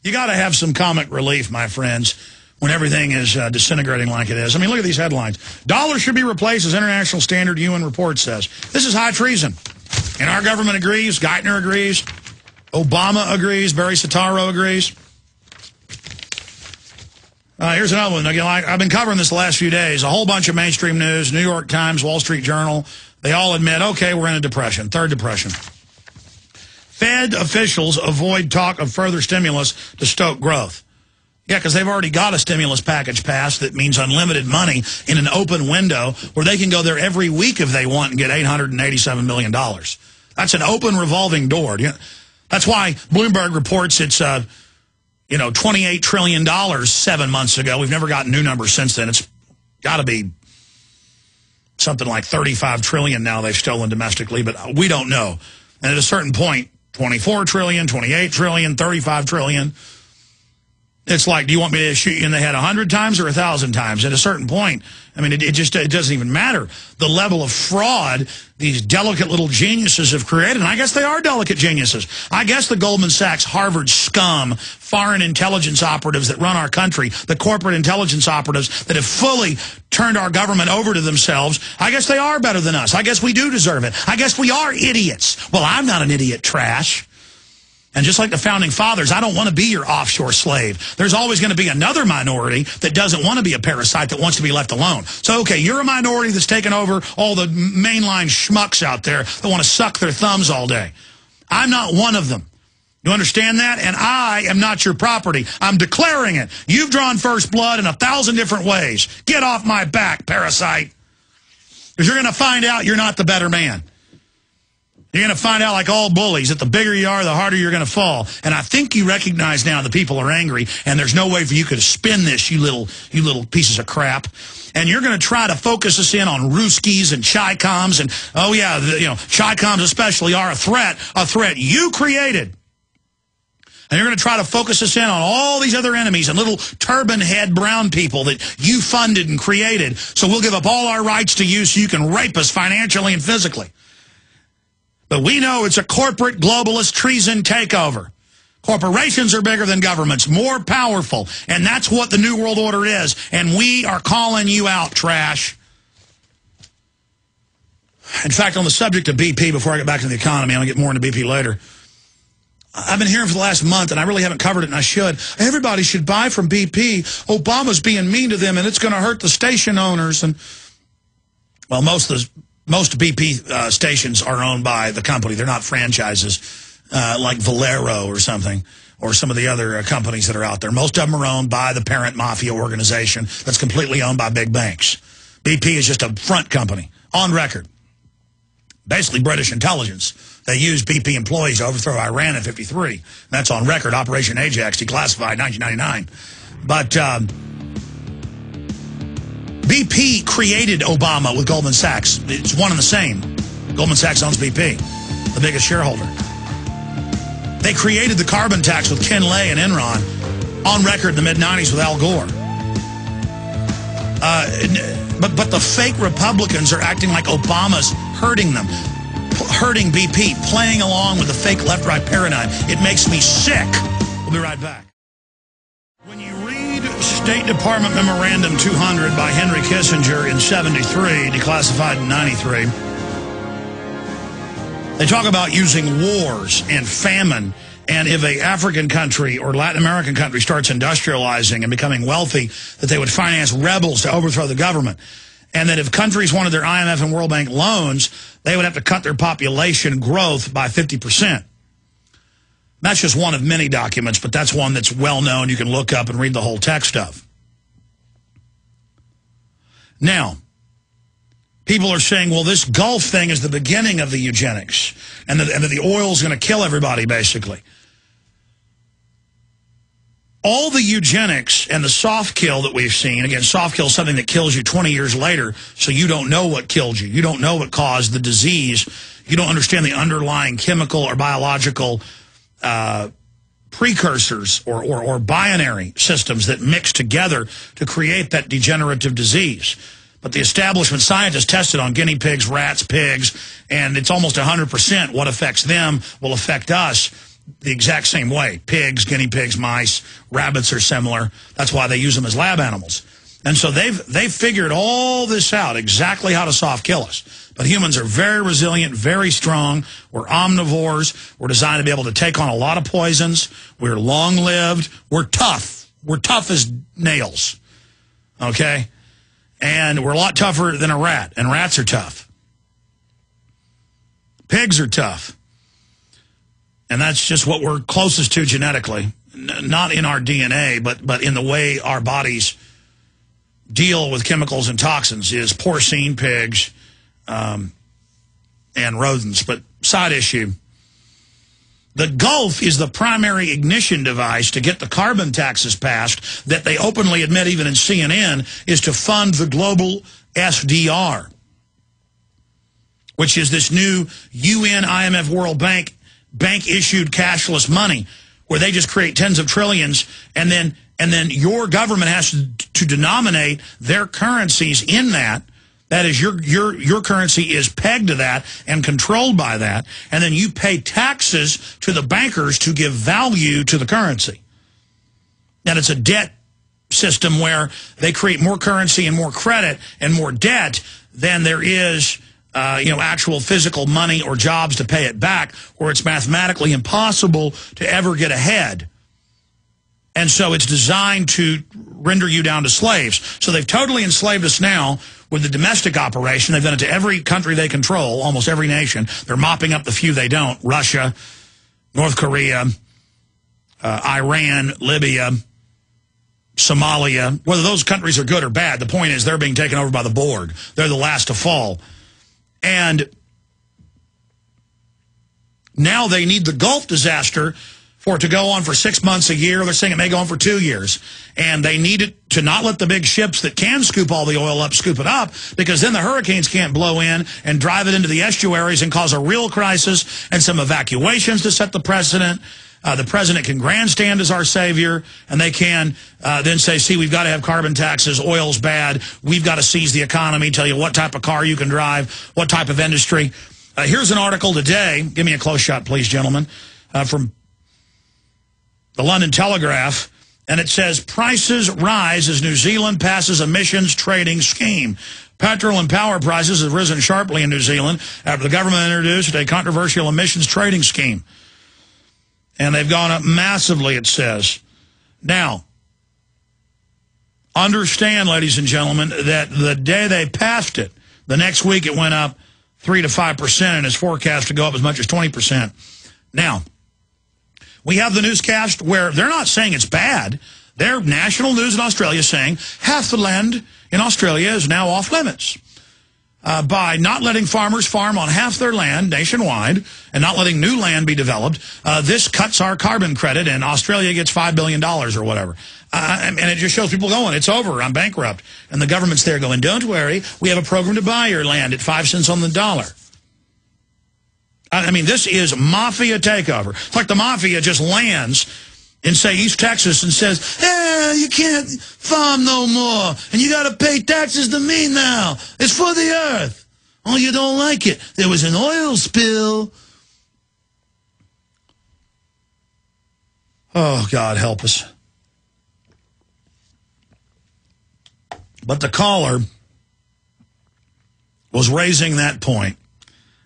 You got to have some comic relief, my friends, when everything is disintegrating like it is. I mean, look at these headlines. Dollar should be replaced as international standard, UN report says. This is high treason. And our government agrees. Geithner agrees. Obama agrees. Barry Soetoro agrees. Here's another one. Again, I've been covering this the last few days. A whole bunch of mainstream news, New York Times, Wall Street Journal. They all admit, okay, we're in a depression, third depression. Fed officials avoid talk of further stimulus to stoke growth. Yeah, because they've already got a stimulus package passed that means unlimited money in an open window where they can go there every week if they want and get $887 million. That's an open revolving door. That's why Bloomberg reports it's, $28 trillion 7 months ago. We've never gotten new numbers since then. It's got to be something like 35 trillion now they've stolen domestically, but we don't know. And at a certain point, 24 trillion, 28 trillion, 35 trillion. It's like, do you want me to shoot you in the head 100 times or 1,000 times? At a certain point, I mean, it doesn't even matter. The level of fraud these delicate little geniuses have created, and I guess they are delicate geniuses. I guess the Goldman Sachs, Harvard scum, foreign intelligence operatives that run our country, the corporate intelligence operatives that have fully turned our government over to themselves, I guess they are better than us. I guess we do deserve it. I guess we are idiots. Well, I'm not an idiot, trash. And just like the Founding Fathers, I don't want to be your offshore slave. There's always going to be another minority that doesn't want to be a parasite, that wants to be left alone. So, okay, you're a minority that's taken over all the mainline schmucks out there that want to suck their thumbs all day. I'm not one of them. You understand that? And I am not your property. I'm declaring it. You've drawn first blood in 1,000 different ways. Get off my back, parasite. Because you're going to find out you're not the better man. You're going to find out, like all bullies, that the bigger you are, the harder you're going to fall. And I think you recognize now the people are angry, and there's no way for you to spin this, you little pieces of crap. And you're going to try to focus us in on Ruskies and Chi-Coms, and, oh yeah, Chi-Coms especially are a threat you created. And you're going to try to focus us in on all these other enemies and little turban head brown people that you funded and created. So we'll give up all our rights to you so you can rape us financially and physically. But we know it's a corporate globalist treason takeover. Corporations are bigger than governments, more powerful. And that's what the New World Order is. And we are calling you out, trash. In fact, on the subject of BP, before I get back to the economy, I'm going to get more into BP later. I've been hearing for the last month, and I really haven't covered it, and I should. Everybody should buy from BP. Obama's being mean to them, and it's going to hurt the station owners. And well, most BP stations are owned by the company. They're not franchises like Valero or something, or some of the other companies that are out there. Most of them are owned by the parent mafia organization that's completely owned by big banks. BP is just a front company, on record. Basically British intelligence. They used BP employees to overthrow Iran in '53. That's on record. Operation Ajax, declassified, 1999. But BP created Obama with Goldman Sachs. It's one and the same. Goldman Sachs owns BP, the biggest shareholder. They created the carbon tax with Ken Lay and Enron, on record in the mid-'90s with Al Gore. But the fake Republicans are acting like Obama's hurting them, hurting BP, playing along with the fake left-right paradigm. It makes me sick. We'll be right back. When you read State Department Memorandum 200 by Henry Kissinger in '73, declassified in '93, they talk about using wars and famine, and if an African country or Latin American country starts industrializing and becoming wealthy, that they would finance rebels to overthrow the government. And that if countries wanted their IMF and World Bank loans, they would have to cut their population growth by 50%. That's just one of many documents, but that's one that's well known. You can look up and read the whole text of. Now, people are saying, well, this Gulf thing is the beginning of the eugenics, and that the oil is going to kill everybody, basically. All the eugenics and the soft kill that we've seen, again, soft kill is something that kills you 20 years later, so you don't know what killed you. You don't know what caused the disease. You don't understand the underlying chemical or biological precursors or binary systems that mix together to create that degenerative disease. But the establishment scientists tested on guinea pigs, rats, pigs, and it's almost 100% what affects them will affect us. the exact same way. Pigs, guinea pigs, mice, rabbits are similar. That's why they use them as lab animals. And so they've figured all this out, exactly how to soft kill us. But humans are very resilient, very strong. We're omnivores. We're designed to be able to take on a lot of poisons. We're long-lived. We're tough. We're tough as nails. Okay? And we're a lot tougher than a rat. And rats are tough. Pigs are tough. And that's just what we're closest to genetically. Not in our DNA, but in the way our bodies deal with chemicals and toxins is porcine, pigs, and rodents. But side issue, the Gulf is the primary ignition device to get the carbon taxes passed that they openly admit, even in CNN, is to fund the global SDR, which is this new UN, IMF, World Bank issued cashless money where they just create tens of trillions, and then your government has to denominate their currencies in that. That is, your currency is pegged to that and controlled by that, and then you pay taxes to the bankers to give value to the currency. And it's a debt system where they create more currency and more credit and more debt than there is actual physical money or jobs to pay it back, where it's mathematically impossible to ever get ahead. And so it's designed to render you down to slaves. So they've totally enslaved us now with the domestic operation. They've done it to every country they control, almost every nation. They're mopping up the few they don't. Russia, North Korea, Iran, Libya, Somalia. Whether those countries are good or bad, the point is they're being taken over by the Borg. They're the last to fall. And now they need the Gulf disaster for it to go on for 6 months, a year. They're saying it may go on for 2 years. And they need it to not let the big ships that can scoop all the oil up scoop it up, because then the hurricanes can't blow in and drive it into the estuaries and cause a real crisis and some evacuations to set the precedent. The president can grandstand as our savior, and they can then say, see, we've got to have carbon taxes, oil's bad, we've got to seize the economy, tell you what type of car you can drive, what type of industry. Here's an article today, give me a close shot, please, gentlemen, from the London Telegraph, and it says, prices rise as New Zealand passes emissions trading scheme. Petrol and power prices have risen sharply in New Zealand after the government introduced a controversial emissions trading scheme. And they've gone up massively, it says. Now, understand, ladies and gentlemen, that the day they passed it, the next week it went up 3 to 5%, and is forecast to go up as much as 20%. Now, we have the newscast where they're not saying it's bad. Their national news in Australia is saying half the land in Australia is now off limits. By not letting farmers farm on half their land nationwide and not letting new land be developed, this cuts our carbon credit, and Australia gets $5 billion or whatever. And it just shows people going, it's over, I'm bankrupt. And the government's there going, don't worry, we have a program to buy your land at 5 cents on the dollar. I mean, this is mafia takeover. It's like the mafia just lands in, say, East Texas and says, you can't farm no more, and you got to pay taxes to me now. It's for the earth. Oh, you don't like it. There was an oil spill. Oh, God, help us. But the caller was raising that point.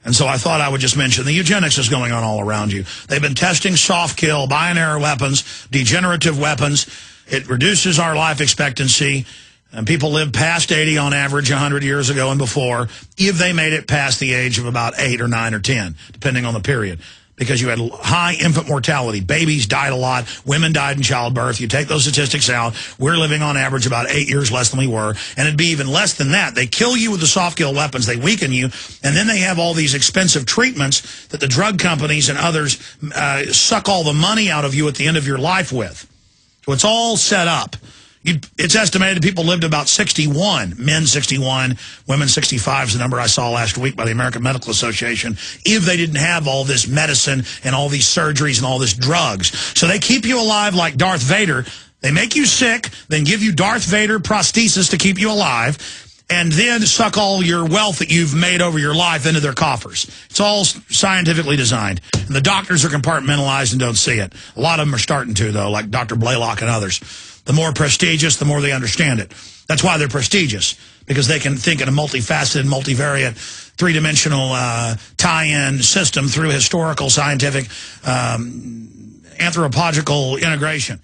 And so I thought I would just mention the eugenics is going on all around you. They've been testing soft kill, binary weapons, degenerative weapons. It reduces our life expectancy. And people live past 80 on average 100 years ago and before, if they made it past the age of about 8 or 9 or 10, depending on the period. Because you had high infant mortality. Babies died a lot. Women died in childbirth. You take those statistics out, we're living on average about 8 years less than we were. And it'd be even less than that. They kill you with the soft kill weapons. They weaken you. And then they have all these expensive treatments that the drug companies and others suck all the money out of you at the end of your life with. So it's all set up. It's estimated people lived about 61, men 61, women 65 is the number I saw last week by the American Medical Association, if they didn't have all this medicine and all these surgeries and all this drugs. So they keep you alive like Darth Vader. They make you sick, then give you Darth Vader prosthesis to keep you alive, and then suck all your wealth that you've made over your life into their coffers. It's all scientifically designed. And the doctors are compartmentalized and don't see it. A lot of them are starting to, though, like Dr. Blaylock and others. The more prestigious, the more they understand it. That's why they're prestigious, because they can think in a multifaceted, multivariate, three-dimensional tie-in system through historical, scientific, anthropological integration.